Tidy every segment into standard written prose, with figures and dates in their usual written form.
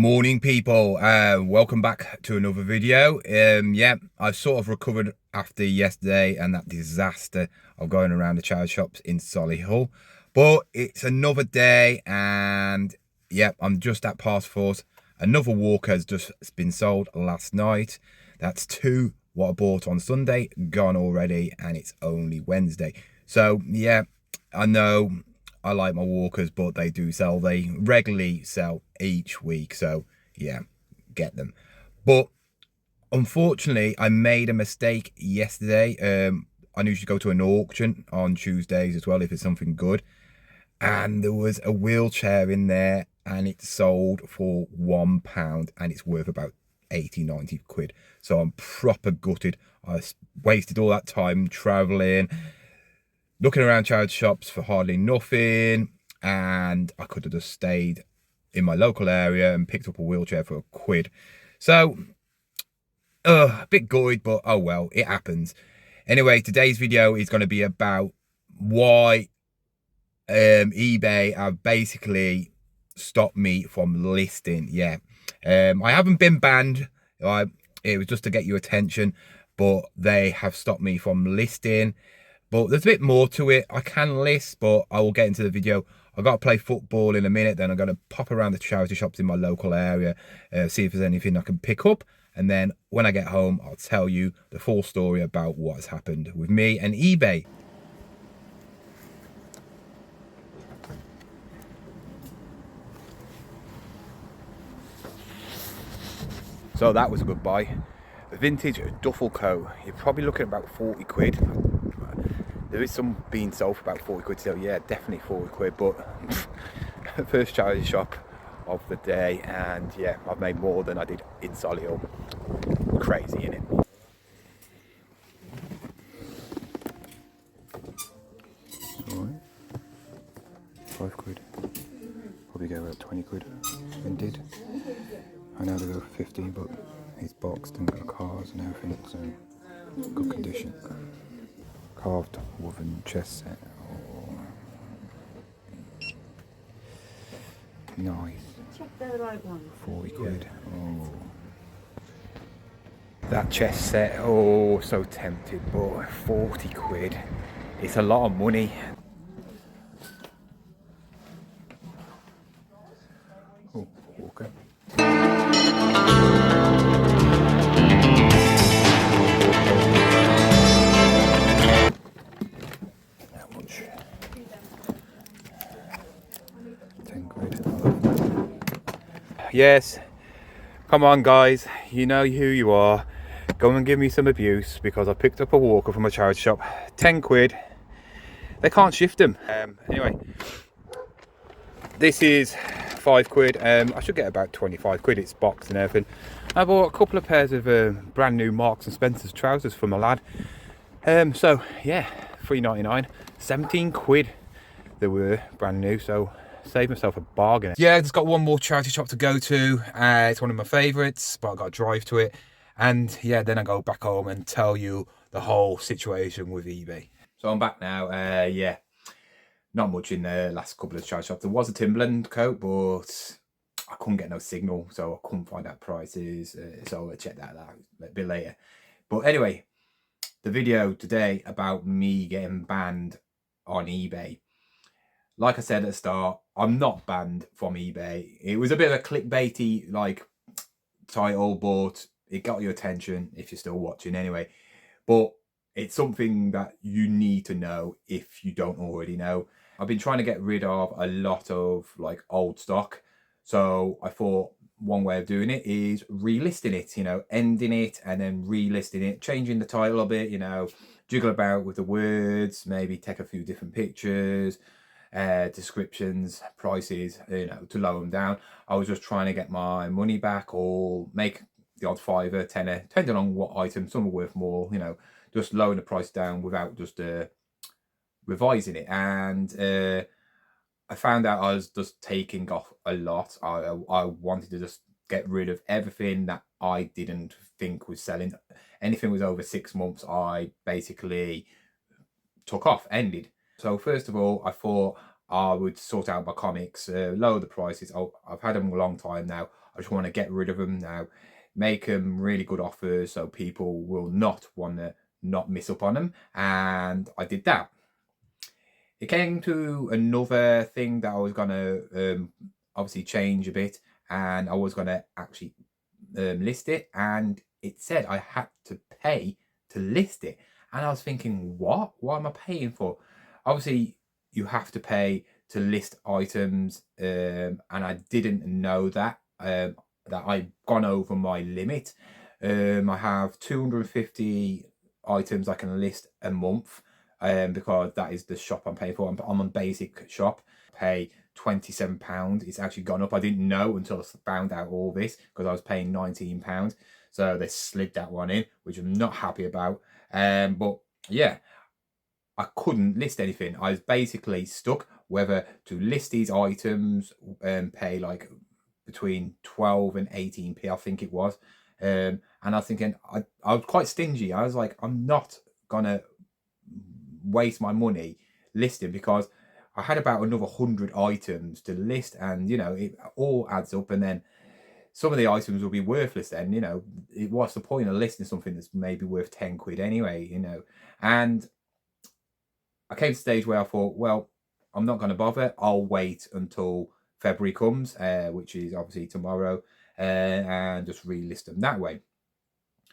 Morning people, welcome back to another video. Yeah, I've sort of recovered after yesterday and that disaster of going around the charity shops in Solihull, but it's another day and yeah, I'm just at Passport. Another walker has just been sold last night. That's two what I bought on Sunday gone already, and it's only Wednesday. So yeah, I know I like my walkers, but they do sell. They regularly sell each week. So yeah, get them. But unfortunately, I made a mistake yesterday. I usually go to an auction on Tuesdays as well if it's something good. And there was a wheelchair in there and it sold for £1 and it's worth about 80-90 quid. So I'm proper gutted. I wasted all that time traveling, looking around charity shops for hardly nothing, and I could have just stayed in my local area and picked up a wheelchair for £1. So a bit gutted, but oh well, it happens. Anyway, today's video is going to be about why eBay have basically stopped me from listing. Yeah, I haven't been banned. It was just to get your attention, but they have stopped me from listing. But there's a bit more to it. I can list, but I will get into the video. I've got to play football in a minute. Then I'm going to pop around the charity shops in my local area, see if there's anything I can pick up. And then when I get home, I'll tell you the full story about what has happened with me and eBay. So that was a good buy. The vintage duffel coat, you're probably looking at about 40 quid. There is some being sold for about 40 quid, so yeah, definitely 40 quid. But first charity shop of the day, and yeah, I've made more than I did in Solihull. Crazy, innit? Alright, 5 quid. Probably go about 20 quid. Vinted. I know they go for 15, but he's boxed and got cars and everything, so good condition. Carved woven chest set. Oh. Nice. 40 quid. Oh. That chest set, oh, so tempted, but 40 quid. It's a lot of money. Oh, walker. Yes, come on guys, you know who you are. Go and give me some abuse because I picked up a walker from a charity shop. 10 quid. They can't shift them. Anyway, this is 5 quid. I should get about 25 quid. It's boxed and everything. I bought a couple of pairs of brand new Marks and Spencer's trousers for my lad. So yeah, £3.99, 17 quid they were brand new. So save myself a bargain. Yeah, just got one more charity shop to go to. It's one of my favourites, but I got to drive to it. And yeah, then I go back home and tell you the whole situation with eBay. So I'm back now. Yeah, not much in the last couple of charity shops. There was a Timberland coat, but I couldn't get no signal, so I couldn't find out prices. So I'll check that out a bit later. But anyway, the video today about me getting banned on eBay. Like I said at the start, I'm not banned from eBay. It was a bit of a clickbaity like title, but it got your attention if you're still watching anyway. But it's something that you need to know if you don't already know. I've been trying to get rid of a lot of like old stock. So I thought one way of doing it is relisting it, you know, ending it and then relisting it, changing the title a bit, you know, jiggle about with the words, maybe take a few different pictures, descriptions, prices, you know, to lower them down. I was just trying to get my money back or make the odd fiver, tenner, depending on what item. Some are worth more, you know, just lowering the price down without just revising it. And I found out I was just taking off a lot. I wanted to just get rid of everything that I didn't think was selling. Anything was over 6 months, I basically took off, ended. So first of all, I thought I would sort out my comics, lower the prices. I've had them a long time now. I just want to get rid of them now, make them really good offers so people will not want to not miss up on them. And I did that. It came to another thing that I was going to obviously change a bit, and I was going to actually list it, and it said I had to pay to list it. And I was thinking, what am I paying for? Obviously you have to pay to list items, and I didn't know that that I'd gone over my limit. I have 250 items I can list a month, because that is the shop I'm paying for. I'm on basic shop, pay £27. It's actually gone up. I didn't know until I found out all this, because I was paying £19. So they slid that one in, which I'm not happy about. But yeah, I couldn't list anything. I was basically stuck whether to list these items and pay like between 12 and 18p, I think it was. And I was thinking, I was quite stingy. I was like, I'm not gonna waste my money listing, because I had about another 100 items to list, and you know, it all adds up, and then some of the items will be worthless then, you know. What's the point of listing something that's maybe worth 10 quid anyway, you know? And I came to the stage where I thought, well, I'm not going to bother. I'll wait until February comes, which is obviously tomorrow, and just relist them that way.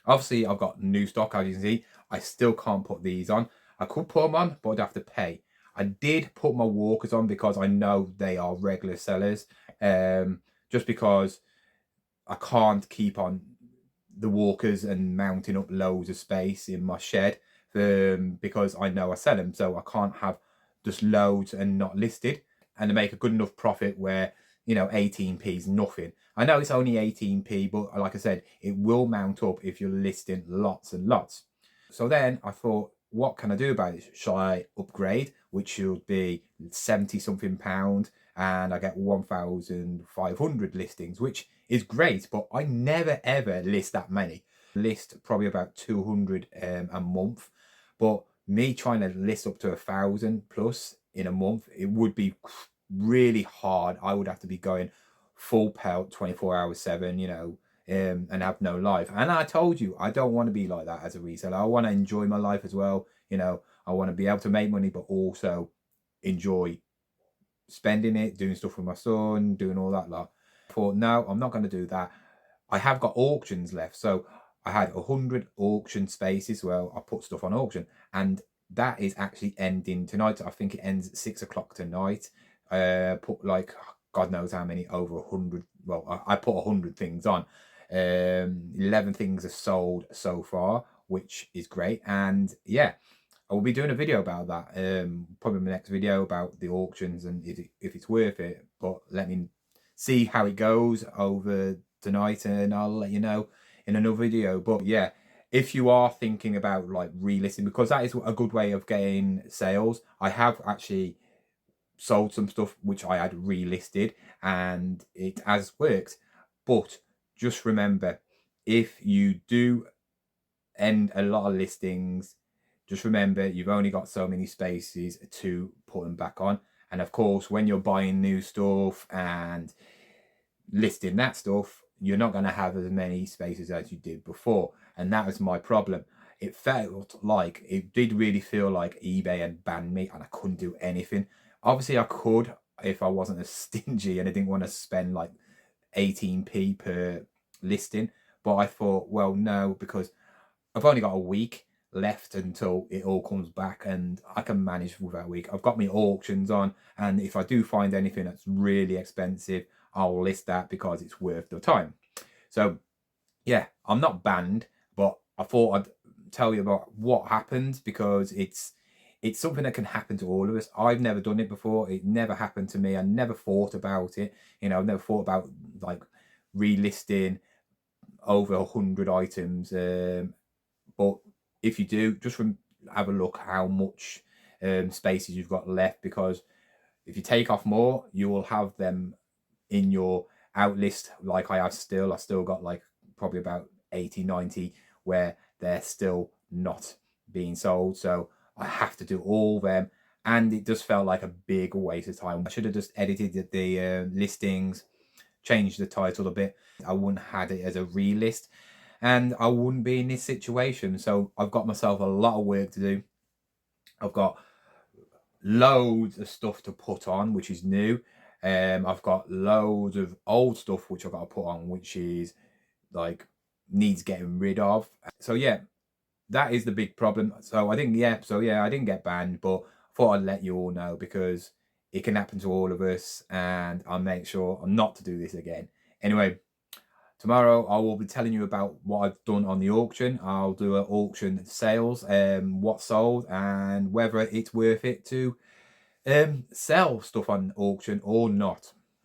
Obviously, I've got new stock, as you can see. I still can't put these on. I could put them on, but I'd have to pay. I did put my walkers on because I know they are regular sellers, just because I can't keep on the walkers and mounting up loads of space in my shed, because I know I sell them, so I can't have just loads and not listed, and to make a good enough profit where, you know, 18p is nothing. I know it's only 18p, but like I said, it will mount up if you're listing lots and lots. So then I thought, what can I do about it? Shall I upgrade, which should be 70 something pound, and I get 1,500 listings, which is great, but I never ever list that many. List probably about 200 a month, but me trying to list up to 1,000 plus in a month, it would be really hard. I would have to be going full pelt 24 hours 7, you know, and have no life. And I told you, I don't want to be like that as a reseller. I want to enjoy my life as well. You know, I want to be able to make money, but also enjoy spending it, doing stuff with my son, doing all that lot. I thought, no, I'm not going to do that. I have got auctions left. So I had 100 auction spaces where I put stuff on auction, and that is actually ending tonight. I think it ends at 6 o'clock tonight. Put like, God knows how many, over 100. Well, I put 100 things on. 11 things are sold so far, which is great. And yeah, I will be doing a video about that, probably my next video, about the auctions and if it's worth it. But let me see how it goes over tonight, and I'll let you know in another video. But yeah, if you are thinking about like relisting, because that is a good way of getting sales. I have actually sold some stuff which I had relisted, and it has worked. But just remember, if you do end a lot of listings, just remember you've only got so many spaces to put them back on. And of course, when you're buying new stuff and listing that stuff, you're not going to have as many spaces as you did before. And that was my problem. It felt like, it did really feel like eBay had banned me and I couldn't do anything. Obviously I could if I wasn't as stingy and I didn't want to spend like 18p per listing. But I thought, well, no, because I've only got a week left until it all comes back, and I can manage without a week. I've got my auctions on, and if I do find anything that's really expensive, I'll list that because it's worth the time. So yeah, I'm not banned, but I thought I'd tell you about what happens, because it's something that can happen to all of us. I've never done it before. It never happened to me. I never thought about it. You know, I've never thought about like relisting over 100 items. But if you do, just have a look how much spaces you've got left, because if you take off more, you will have them in your out list. Like I still got like probably about 80, 90 where they're still not being sold. So I have to do all them, and it just felt like a big waste of time. I should have just edited the listings, changed the title a bit. I wouldn't have had it as a relist, and I wouldn't be in this situation. So I've got myself a lot of work to do. I've got loads of stuff to put on, which is new. I've got loads of old stuff which I've got to put on, which is like needs getting rid of. So yeah, that is the big problem. So I think I didn't get banned, but I thought I'd let you all know because it can happen to all of us, and I'll make sure not to do this again. Anyway, tomorrow I will be telling you about what I've done on the auction. I'll do an auction sales, what sold, and whether it's worth it to sell stuff on auction or not.